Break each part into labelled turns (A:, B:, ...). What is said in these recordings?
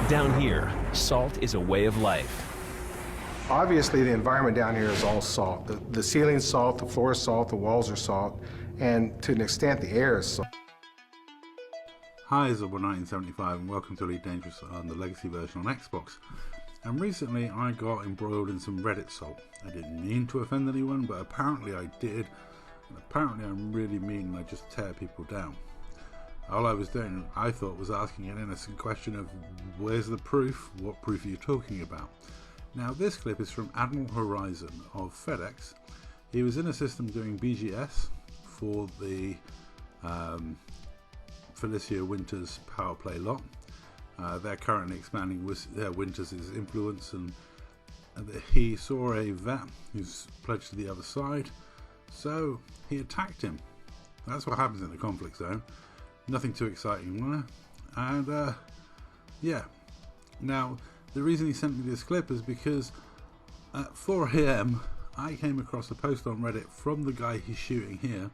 A: Down here, salt is a way of life.
B: Obviously, the environment down here is all salt. The ceiling's salt, the floor is salt, the walls are salt, and to an extent, the air is salt.
C: Hi, it's Zubble 1975 and welcome to Elite Dangerous on the Legacy version on Xbox. And recently I got embroiled in some Reddit salt. I didn't mean to offend anyone, but apparently I did. And apparently I'm really mean and I just tear people down. All I was doing, I thought, was asking an innocent question of, where's the proof? What proof are you talking about? Now this clip is from Admiral Horizon of FedEx. He was in a system doing BGS for the Felicia Winters power play lot. They're currently expanding Winters' influence, and he saw a vet who's pledged to the other side, so he attacked him. That's what happens in the conflict zone. Nothing too exciting there. And yeah, now the reason he sent me this clip is because at 4 AM I came across a post on Reddit from the guy he's shooting here,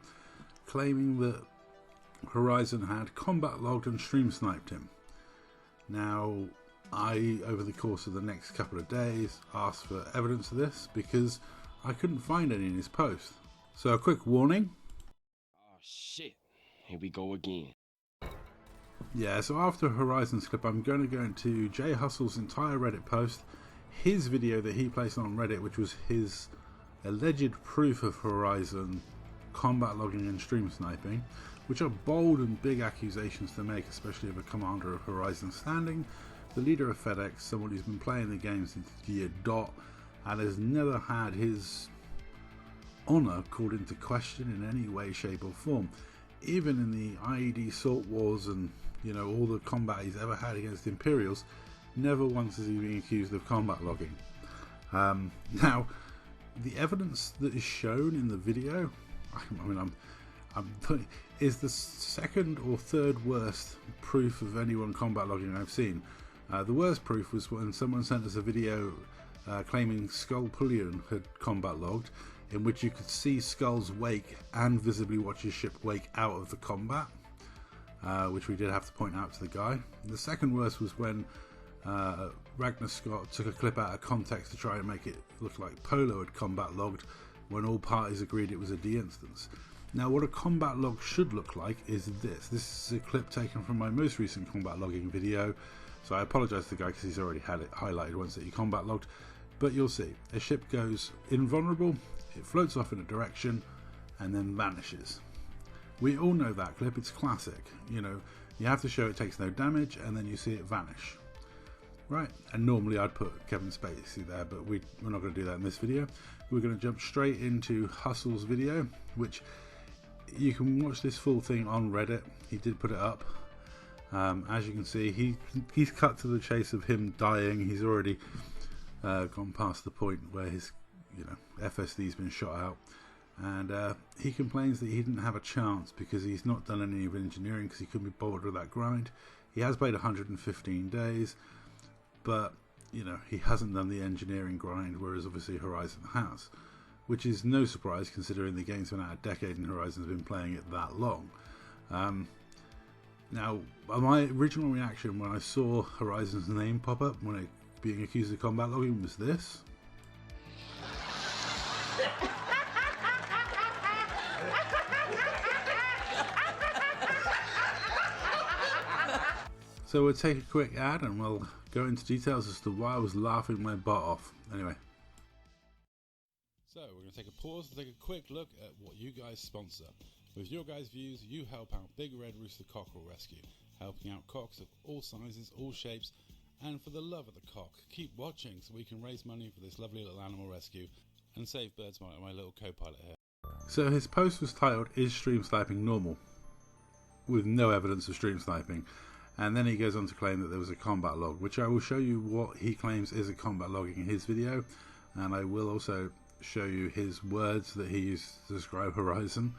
C: claiming that Horizon had combat logged and stream sniped him. Now, I, over the course of the next couple of days, asked for evidence of this because I couldn't find any in his post. So a quick warning.
D: Oh shit, here we go again.
C: Yeah, so after Horizon's clip, I'm going to go into Jay Hustle's entire Reddit post, his video that he placed on Reddit, which was his alleged proof of Horizon combat logging and stream sniping, which are bold and big accusations to make, especially of a commander of Horizon standing, the leader of FedEx, someone who's been playing the game since year dot and has never had his honour called into question in any way, shape or form. Even in the IED salt wars and, you know, all the combat he's ever had against Imperials, never once has he been accused of combat logging. Now, the evidence that is shown in the video, is the second or third worst proof of anyone combat logging I've seen. The worst proof was when someone sent us a video claiming Skull Pullion had combat logged, in which you could see Skull's wake and visibly watch his ship wake out of the combat, which we did have to point out to the guy. The second worst was when Ragnar Scott took a clip out of context to try and make it look like Polo had combat logged when all parties agreed it was a de-instance. Now what a combat log should look like is this. This is a clip taken from my most recent combat logging video, so I apologise to the guy because he's already had it highlighted once that he combat logged, but you'll see. A ship goes invulnerable, it floats off in a direction, and then vanishes. We all know that clip, it's classic. You know, you have to show it takes no damage, and then you see it vanish. Right, and normally I'd put Kevin Spacey there, but we're not going to do that in this video. We're going to jump straight into Hustle's video, which you can watch this full thing on Reddit. He did put it up. As you can see, he's cut to the chase of him dying. He's already gone past the point where his FSD's been shot out, and he complains that he didn't have a chance because he's not done any of engineering because he couldn't be bothered with that grind. He has played 115 days, but he hasn't done the engineering grind, whereas obviously Horizon has, which is no surprise considering the game's been out a decade and Horizon's been playing it that long. Now, my original reaction when I saw Horizon's name pop up when it being accused of combat logging was this. So we'll take a quick ad and we'll go into details as to why I was laughing my butt off. Anyway. So we're going to take a pause to take a quick look at what you guys sponsor. With your guys' views, you help out Big Red Rooster Cockerel Rescue, helping out cocks of all sizes, all shapes, and for the love of the cock, keep watching so we can raise money for this lovely little animal rescue and save birds, my little co-pilot here. So his post was titled, "Is stream sniping normal?" with no evidence of stream sniping. And then he goes on to claim that there was a combat log, which I will show you what he claims is a combat logging in his video, and I will also show you his words that he used to describe Horizon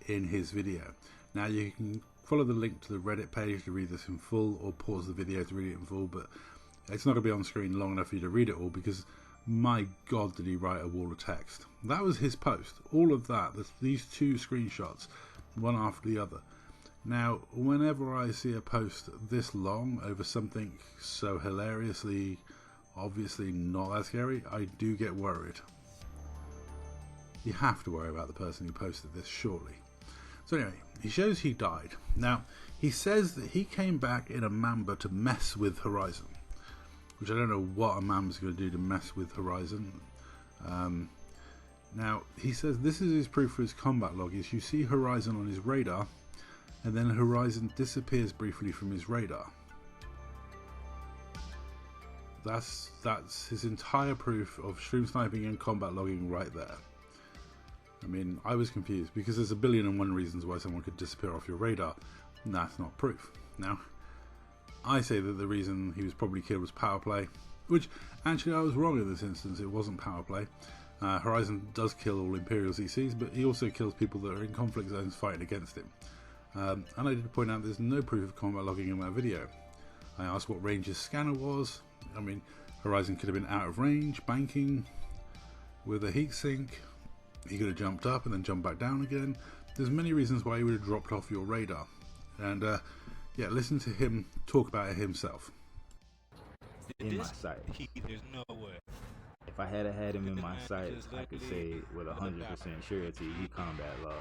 C: in his video. Now you can follow the link to the Reddit page to read this in full, or pause the video to read it in full, but it's not going to be on screen long enough for you to read it all because my god did he write a wall of text. That was his post. All of that, these two screenshots, one after the other, Now, whenever I see a post this long over something so hilariously, obviously not that scary, I do get worried. You have to worry about the person who posted this, surely. So anyway, he shows he died. Now, he says that he came back in a Mamba to mess with Horizon, which I don't know what a Mamba's going to do to mess with Horizon. Now, he says this is his proof for his combat log, is you see Horizon on his radar, and then Horizon disappears briefly from his radar. That's his entire proof of stream sniping and combat logging right there. I mean, I was confused because there's 1,000,001 reasons why someone could disappear off your radar, and that's not proof. Now, I say that the reason he was probably killed was power play, which actually I was wrong in this instance. It wasn't power play. Horizon does kill all Imperial CCs, but he also kills people that are in conflict zones fighting against him. And I did point out there's no proof of combat logging in that video. I asked what range his scanner was. I mean, Horizon could have been out of range, banking with a heatsink. He could have jumped up and then jumped back down again. There's many reasons why he would have dropped off your radar. And yeah, listen to him talk about it himself.
E: In my sight.
F: There's no way.
E: If I had had him in my sight, I could say with 100% surety he combat logged.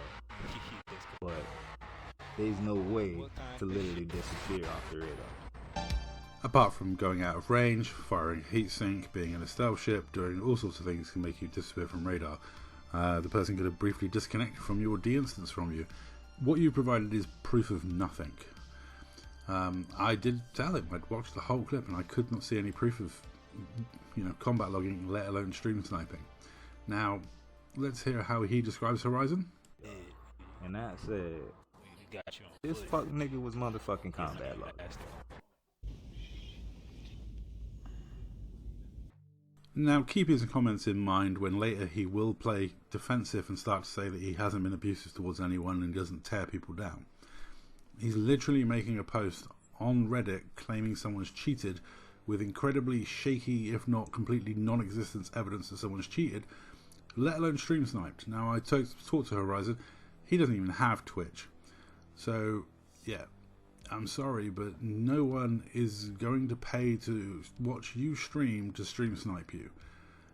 E: But there's no way to literally disappear off the radar.
C: Apart from going out of range, firing heatsink, being in a stealth ship, doing all sorts of things can make you disappear from radar. The person could have briefly disconnected from you or de-instance from you. What you provided is proof of nothing. I did tell him I'd watched the whole clip and I could not see any proof of, combat logging, let alone stream sniping. Now, let's hear how he describes Horizon.
E: And that said, this fuck nigga was motherfucking combat logged.
C: Now, keep his comments in mind when later he will play defensive and start to say that he hasn't been abusive towards anyone and doesn't tear people down. He's literally making a post on Reddit claiming someone's cheated with incredibly shaky, if not completely non-existent evidence that someone's cheated, let alone stream sniped. Now, I talked to Horizon, he doesn't even have Twitch. So, yeah, I'm sorry, but no one is going to pay to watch you stream to stream snipe you.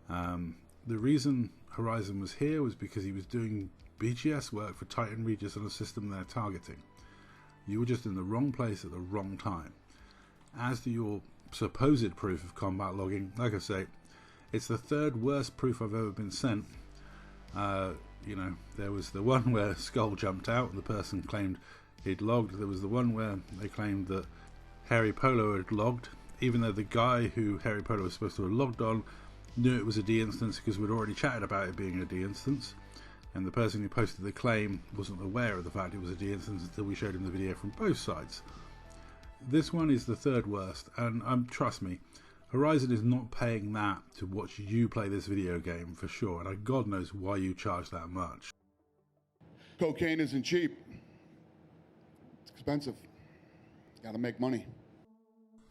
C: The reason Horizon was here was because he was doing BGS work for Titan Regis on a system they're targeting. You were just in the wrong place at the wrong time. As to your supposed proof of combat logging, like I say, it's the third worst proof I've ever been sent. There was the one where Skull jumped out and the person claimed he'd logged. There was the one where they claimed that Harry Polo had logged, even though the guy who Harry Polo was supposed to have logged on knew it was a D-instance because we'd already chatted about it being a D-instance, and the person who posted the claim wasn't aware of the fact it was a D-instance until we showed him the video from both sides. This one is the third worst, and trust me, Horizon is not paying that to watch you play this video game for sure, and God knows why you charge that much.
G: Cocaine isn't cheap. It's expensive. Gotta make money.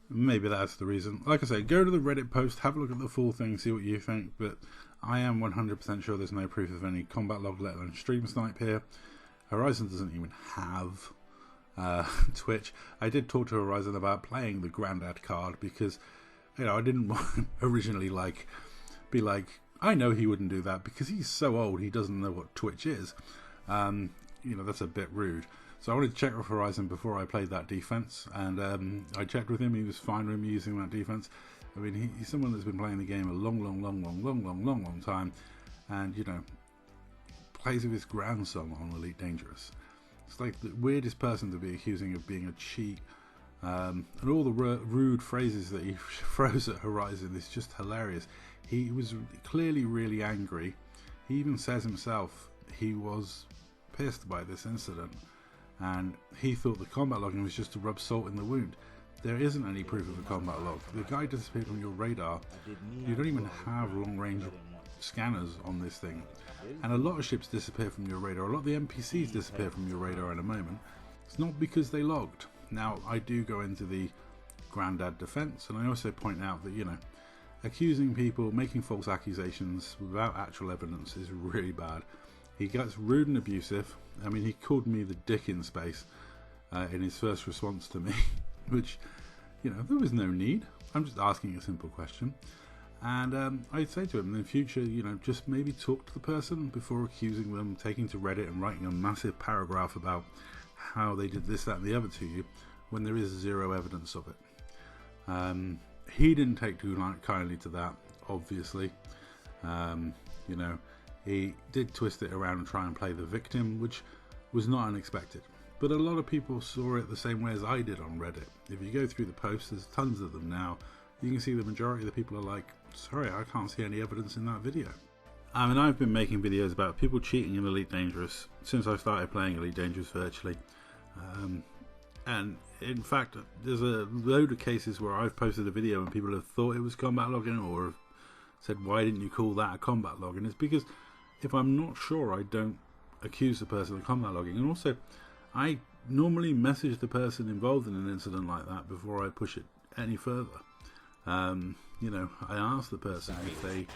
C: Maybe that's the reason. Like I say, go to the Reddit post, have a look at the full thing, see what you think, but I am 100% sure there's no proof of any combat log, let alone stream snipe here. Horizon doesn't even have Twitch. I did talk to Horizon about playing the Grandad card because, I didn't originally be like, I know he wouldn't do that because he's so old he doesn't know what Twitch is. That's a bit rude. So I wanted to check with Horizon before I played that defense, and I checked with him. He was fine with me using that defense. I mean, he's someone that's been playing the game a long time, and plays with his grandson on Elite Dangerous. It's like the weirdest person to be accusing of being a cheat, and all the rude phrases that he throws at Horizon is just hilarious. He was clearly really angry. He even says himself he was pissed by this incident, and he thought the combat logging was just to rub salt in the wound. There isn't any proof of a combat log. The guy disappeared from your radar. You don't even have long range scanners on this thing, and a lot of ships disappear from your radar. A lot of the NPCs disappear from your radar in a moment. It's not because they logged. Now, I do go into the Grandad defense, and I also point out that accusing people, making false accusations without actual evidence is really bad. He gets rude and abusive. I mean, he called me the dick in space, in his first response to me, which, you know, there was no need. I'm just asking a simple question. And I'd say to him in the future, you know, just maybe talk to the person before accusing them, taking to Reddit and writing a massive paragraph about how they did this, that and the other to you when there is zero evidence of it. He didn't take too kindly to that, obviously. You know, he did twist it around and try and play the victim, which was not unexpected. But a lot of people saw it the same way as I did on Reddit. If you go through the posts, there's tons of them now, you can see the majority of the people are like, sorry, I can't see any evidence in that video. I mean, I've been making videos about people cheating in Elite Dangerous since I started playing Elite Dangerous virtually. And in fact, there's a load of cases where I've posted a video and people have thought it was combat logging, or have said, why didn't you call that a combat log? And it's because if I'm not sure, I don't accuse the person of combat logging. And also, I normally message the person involved in an incident like that before I push it any further. You know, I ask the person if they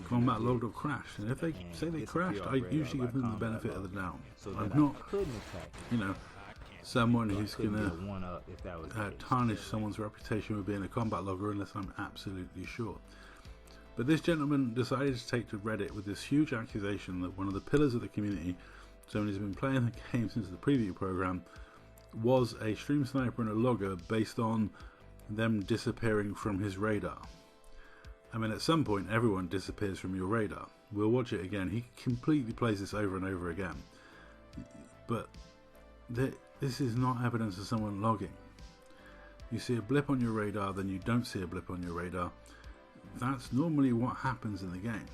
C: combat logged or crashed, and if they say they crashed, I usually give them the benefit of the doubt. I'm not, you know, someone who's gonna tarnish someone's reputation with being a combat logger unless I'm absolutely sure. But this gentleman decided to take to Reddit with this huge accusation that one of the pillars of the community, someone who's been playing the game since the preview program, was a stream sniper and a logger based on them disappearing from his radar. I mean, at some point everyone disappears from your radar. We'll watch it again. He completely plays this over and over again. But this is not evidence of someone logging. You see a blip on your radar, then you don't see a blip on your radar. That's normally what happens in the game.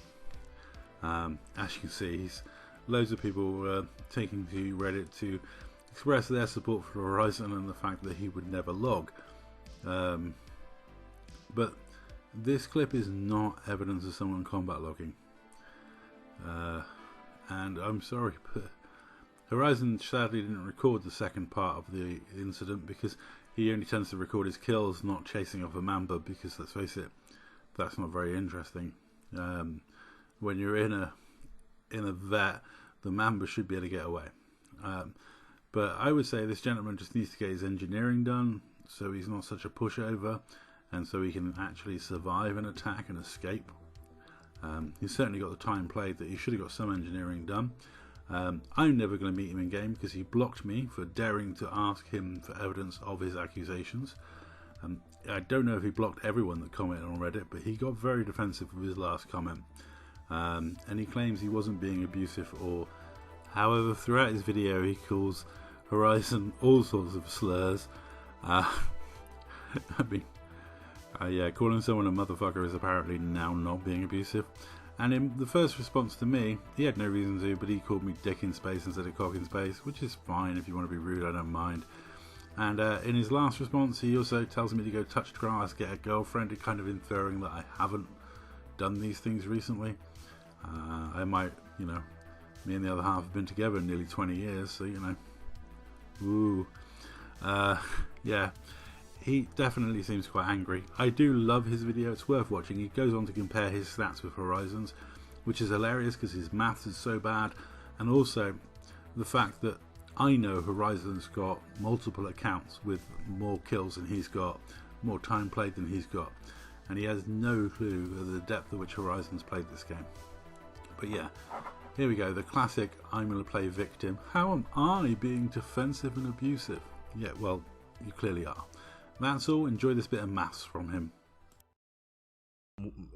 C: As you can see, loads of people taking to Reddit to express their support for Horizon and the fact that he would never log. But this clip is not evidence of someone combat logging. And I'm sorry, but Horizon sadly didn't record the second part of the incident because he only tends to record his kills, not chasing off a mamba, because let's face it, that's not very interesting. When you're in a vet, the mamba should be able to get away. But I would say this gentleman just needs to get his engineering done so he's not such a pushover, and so he can actually survive an attack and escape. He's certainly got the time played that he should have got some engineering done. I'm never going to meet him in game because he blocked me for daring to ask him for evidence of his accusations. I don't know if he blocked everyone that commented on Reddit, but he got very defensive with his last comment. And he claims he wasn't being abusive or... However, throughout his video he calls Horizon all sorts of slurs. I mean, yeah, calling someone a motherfucker is apparently now not being abusive. And in the first response to me, he had no reason to, but he called me dick in space instead of cock in space, which is fine. If you want to be rude, I don't mind. And in his last response, he also tells me to go touch grass, get a girlfriend, kind of inferring that I haven't done these things recently. I might, you know, me and the other half have been together nearly 20 years, so, you know, woo. Yeah, he definitely seems quite angry. I do love his video, it's worth watching. He goes on to compare his stats with Horizon's, which is hilarious because his maths is so bad, and also the fact that I know Horizon's got multiple accounts with more kills than he's got, more time played than he's got, and he has no clue of the depth at which Horizon's played this game. But yeah, here we go, the classic I'm going to play victim. How am I being defensive and abusive? Yeah, well, you clearly are. That's all. Enjoy this bit of maths from him.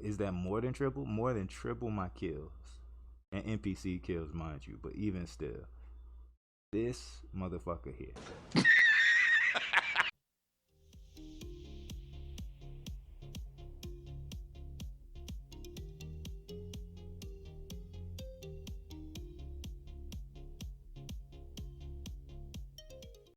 E: Is that more than triple? More than triple my kills. And NPC kills, mind you, but even still. This motherfucker here.